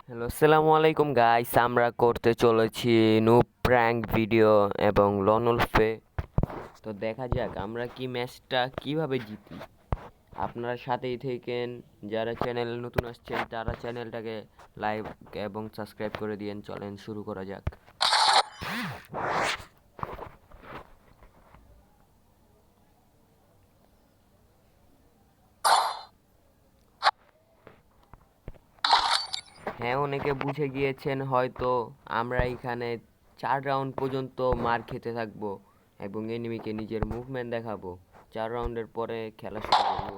Hello, আসসালামু আলাইকুম guys. আমরা করতে চলেছি নুব প্র্যাঙ্ক ভিডিও এবং লনলফে। তো দেখা যাক আমরা কি ম্যাচটা কিভাবে জিতি। আপনারা সাথেই থেকেন। যারা চ্যানেল নতুন আসছেন তারা চ্যানেলটাকে লাইক এবং সাবস্ক্রাইব করে দিয়েন। চলেন শুরু করা যাক। হ্যাঁ, অনেকে বুঝে গিয়েছেন হয়তো। আমরা এখানে 4 রাউন্ড পর্যন্ত মার খেতে থাকবো এবং এনিমিকে নিজের মুভমেন্ট দেখাবো। 4 রাউন্ডের পরে খেলা শুরু করবো।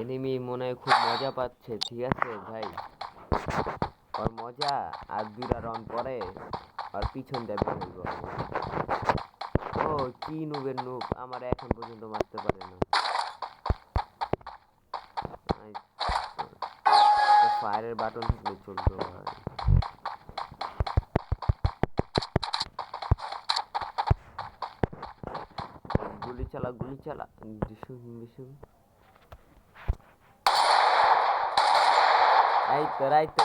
এনিমি মনে হয় খুব মজা পাচ্ছে। ঠিক আছে ভাই, ওর মজা আর 2টা রাউন্ড পরে আর পিছন দেবে হইব। ও কি নুবের নুব, আমার এখন পর্যন্ত মারতে পারে না। ফায়ারের বাটন থাকলে চলতো ভাই। গুলি চালা গুলি চালা। ডিসুম ডিসুম। এই তো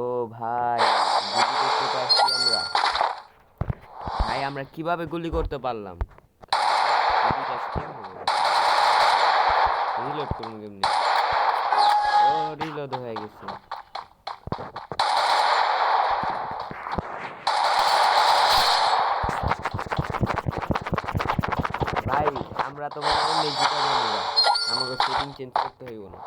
ও ভাই, গুলি করতে পারছি আমরা। ভাই আমরা কিভাবে গুলি করতে পারলাম? রিলোড করুন কেমনি? ও রিলোড হয়ে গেছে। ভাই আমরা তো মনে হয় মেজিটা জানি না, আমাকে সেটিং চেঞ্জ করতে হইব না?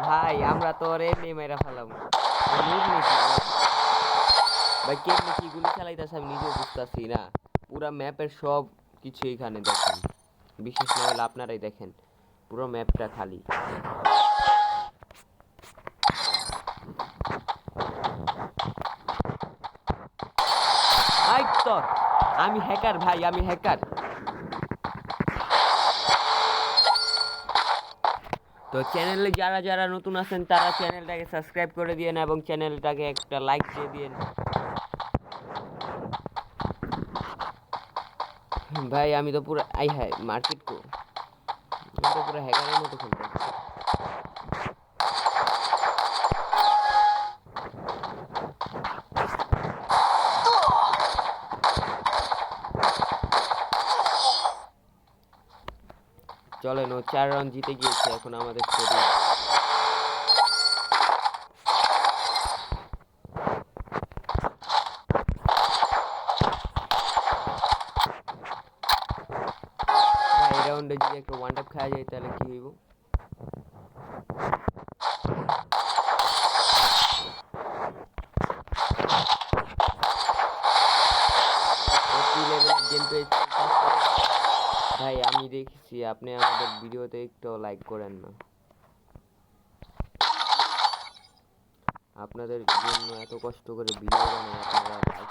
ভাই আমরা তো ওর এমনি মেরা ফেলাম। ভাই কেমনি কি গুলি চালাইতেছে আমি নিজেও বুঝতেছি না। পুরা ম্যাপের সব কিছু এখানে দেখেন, বিশেষ না হলে আপনারাই দেখেন পুরো ম্যাপটা খালি। তো আমি হ্যাকার ভাই, আমি হ্যাকার। তো চ্যানেলে যারা যারা নতুন আছেন তারা চ্যানেলটাকে সাবস্ক্রাইব করে দিয়েন এবং চ্যানেলটাকে একটা লাইক দিয়ে দিয়েন। ভাই আমি তো পুরো আই হাই মার্কেট কো, আমি তো পুরো হ্যাকারের মতো খেলতে। চলেন, ও 4 রাউন্ড জিতে গিয়েছে, এখন আমাদের সেটিং। যদি একটা ওয়ান ট্যাপ খাওয়া যায় তাহলে কি হইব? ভাই আমি দেখছি আপনি আমাদের ভিডিওতে একটু লাইক করেন না। আপনাদের জন্য এত কষ্ট করে ভিডিও বানাই, আপনারা লাইক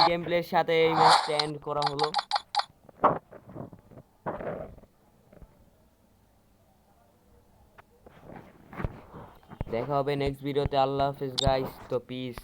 গেম প্লের সাথে এই ম্যাচটা এন্ড করা হলো। দেখা হবে নেক্সট ভিডিওতে। আল্লাহ হাফেজ গাইস, তো পিস।